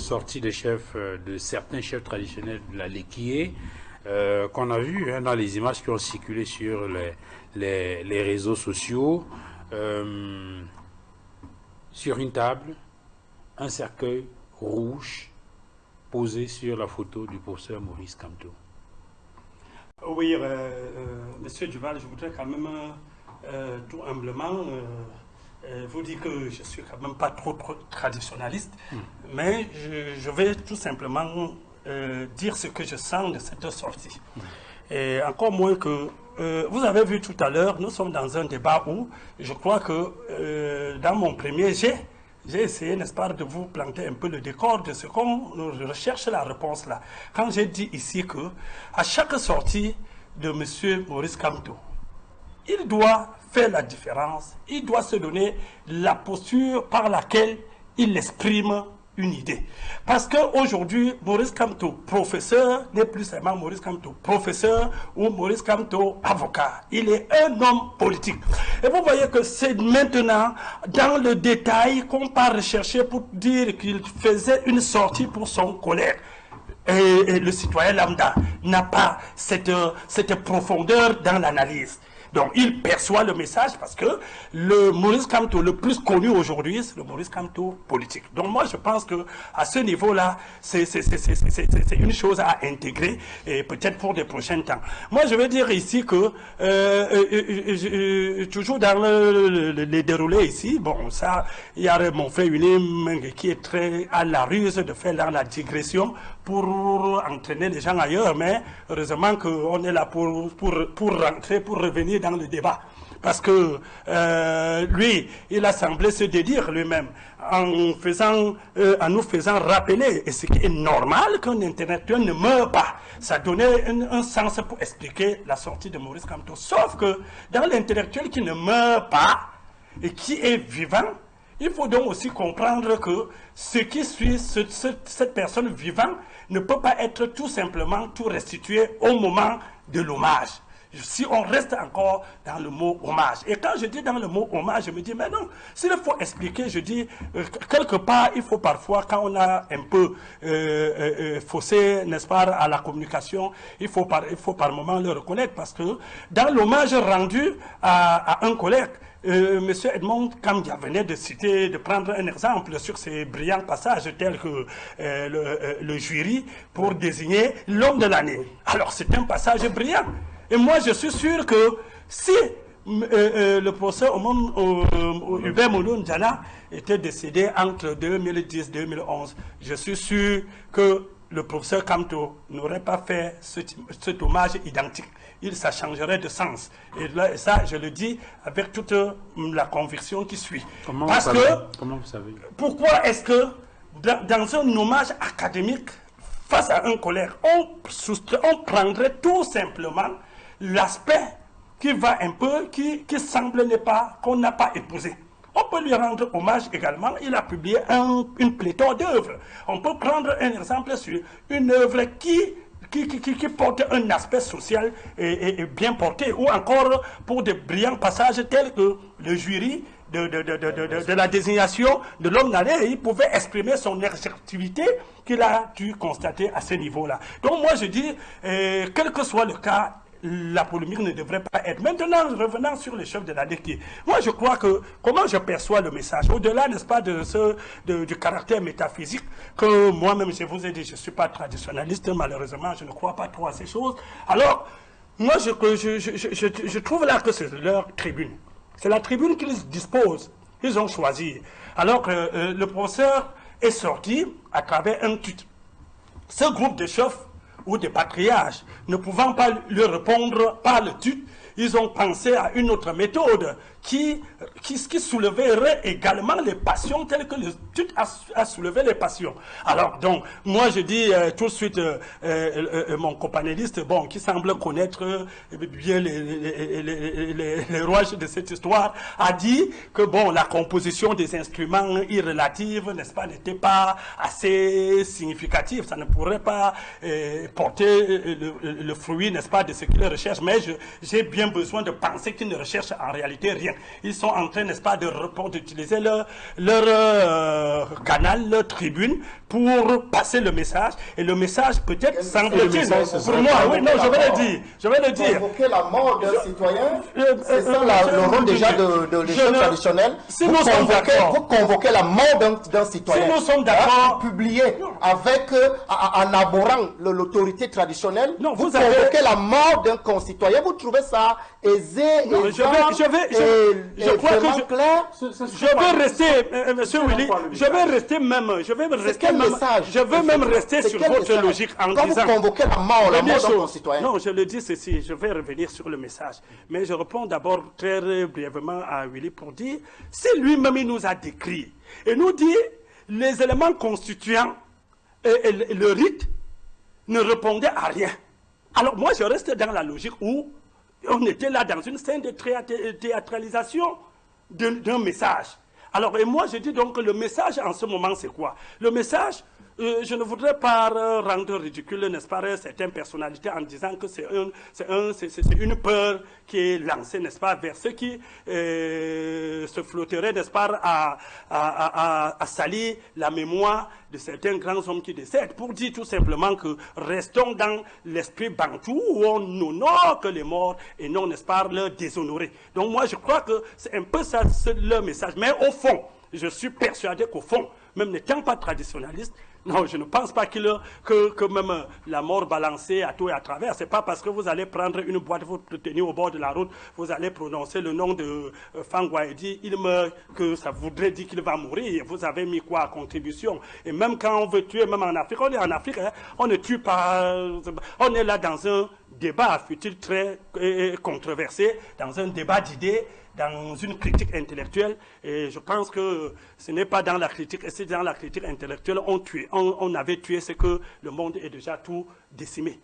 sorties des chefs, de certains chefs traditionnels de la Léquié, qu'on a vu dans les images qui ont circulé sur les réseaux sociaux, sur une table, un cercueil rouge posé sur la photo du professeur Maurice Kamto. Oui, Monsieur Duval, je voudrais quand même tout humblement vous dire que je suis quand même pas trop traditionnaliste, mais je vais tout simplement dire ce que je sens de cette sortie. Et encore moins que vous avez vu tout à l'heure, nous sommes dans un débat où je crois que dans mon premier jet, j'ai essayé, n'est-ce pas, de vous planter un peu le décor de ce qu'on recherche la réponse là. Quand j'ai dit ici que à chaque sortie de M. Maurice Kamto, il doit faire la différence, il doit se donner la posture par laquelle il exprime une idée. Parce qu'aujourd'hui, Maurice Kamto, professeur, n'est plus seulement Maurice Kamto, professeur ou Maurice Kamto, avocat. Il est un homme politique. Et vous voyez que c'est maintenant, dans le détail, qu'on part rechercher pour dire qu'il faisait une sortie pour son collègue. Et le citoyen lambda n'a pas cette profondeur dans l'analyse. Donc, il perçoit le message parce que le Maurice Kamto le plus connu aujourd'hui, c'est le Maurice Kamto politique. Donc, moi, je pense que à ce niveau-là, c'est une chose à intégrer et peut-être pour des prochains temps. Moi, je veux dire ici que, toujours dans les déroulés ici, bon, ça, il y a mon frère Unim qui est très à la ruse de faire la digression pour entraîner les gens ailleurs, mais heureusement qu'on est là pour rentrer, pour revenir dans le débat. Parce que lui, il a semblé se dédire lui-même en nous faisant rappeler, et ce qui est normal qu'un intellectuel ne meure pas. Ça donnait un sens pour expliquer la sortie de Maurice Kamto. Sauf que dans l'intellectuel qui ne meurt pas et qui est vivant, il faut donc aussi comprendre que ce qui suit cette personne vivante ne peut pas être tout simplement tout restitué au moment de l'hommage. Si on reste encore dans le mot hommage. Et quand je dis dans le mot hommage, je me dis, mais non, s'il faut expliquer, je dis, quelque part, il faut parfois, quand on a un peu faussé, n'est-ce pas, à la communication, il faut par moment le reconnaître, parce que dans l'hommage rendu à un collègue, M. Edmond Kamdia venait de citer, de prendre un exemple sur ces brillants passages tels que le jury pour désigner l'homme de l'année. Alors c'est un passage brillant. Et moi je suis sûr que si le professeur Hubert Mouloun Diana était décédé entre 2010 et 2011, je suis sûr que le professeur Kamto n'aurait pas fait cet hommage identique. Ça changerait de sens. Et ça, je le dis avec toute la conviction qui suit. Comment Parce comment vous savez? Pourquoi est-ce que dans un hommage académique, face à un collègue, on prendrait tout simplement l'aspect qui va un peu, qui semble qu'on n'a pas épousé. On peut lui rendre hommage également. Il a publié une pléthore d'œuvres. On peut prendre un exemple sur une œuvre qui porte un aspect social et bien porté, ou encore pour de brillants passages tels que le jury de la désignation de l'homme d'année, il pouvait exprimer son objectivité qu'il a dû constater à ce niveau-là. Donc moi je dis, quel que soit le cas, la polémique ne devrait pas être. Maintenant, revenant sur les chefs de la DECI, moi je crois que, comment je perçois le message, au-delà, n'est-ce pas, du caractère métaphysique, que moi-même je vous ai dit, je ne suis pas traditionnaliste, malheureusement, je ne crois pas trop à ces choses. Alors, moi je trouve là que c'est leur tribune. C'est la tribune qu'ils disposent, ils ont choisi. Alors que le professeur est sorti à travers un titre. Ce groupe de chefs ou des patriarches, ne pouvant pas lui répondre par le tut, ils ont pensé à une autre méthode qui soulèverait également les passions telles que le tut a soulevé les passions. Alors donc, moi je dis tout de suite, mon copanéliste, bon, qui semble connaître bien les rouages de cette histoire, a dit que bon, la composition des instruments irrelatifs, n'est-ce pas, n'était pas assez significative. Ça ne pourrait pas porter le fruit, n'est-ce pas, de ce qu'il recherche. Mais j'ai bien besoin de penser qu'ils ne recherchent en réalité rien. Ils sont en train, n'est-ce pas, d'utiliser leur canal, leur tribune, pour passer le message. Et le message, peut-être, semble-t-il, pour moi, oui, non, je vais le dire. Convoquer la mort d'un citoyen, c'est ça le rôle déjà de l'échelle traditionnelle. Si nous sommes d'accord. Vous convoquez la mort d'un citoyen. Si nous sommes d'accord. Publié avec, en abhorrant l'autorité traditionnelle. Non, vous convoquez la mort d'un concitoyen. Vous trouvez ça aisé, je crois que clair. Je vais rester, monsieur Willy, je vais même rester sur votre logique en disant... Quand vous convoquez la mort d'un concitoyen. Non, je le dis ceci, je vais revenir sur le message. Mais je réponds d'abord très brièvement à Willy pour dire, si lui-même il nous a décrit et nous dit les éléments constituants et le rite ne répondaient à rien. Alors moi je reste dans la logique où on était là dans une scène de théâtralisation d'un message. Alors, et moi, je dis donc que le message en ce moment, c'est quoi? Le message, je ne voudrais pas rendre ridicule, n'est-ce pas, certaines personnalités en disant que c'est une peur qui est lancée, n'est-ce pas, vers ceux qui se flotteraient, n'est-ce pas, à salir la mémoire de certains grands hommes qui décèdent, pour dire tout simplement que restons dans l'esprit bantou où on honore que les morts et non, n'est-ce pas, leur déshonorer. Donc moi, je crois que c'est un peu ça leur message. Mais au fond, je suis persuadé qu'au fond, même n'étant pas traditionnaliste, non, je ne pense pas que même la mort balancée à tout et à travers, c'est pas parce que vous allez prendre une boîte, vous tenir au bord de la route, vous allez prononcer le nom de Fangwa et dire il meurt, que ça voudrait dire qu'il va mourir. Vous avez mis quoi à contribution? Et même quand on veut tuer, même en Afrique, on est en Afrique, hein, on ne tue pas, on est là dans un débat, fut-il très controversé, dans un débat d'idées, dans une critique intellectuelle, et je pense que ce n'est pas dans la critique, et c'est dans la critique intellectuelle on avait tué, c'est que le monde est déjà tout décimé.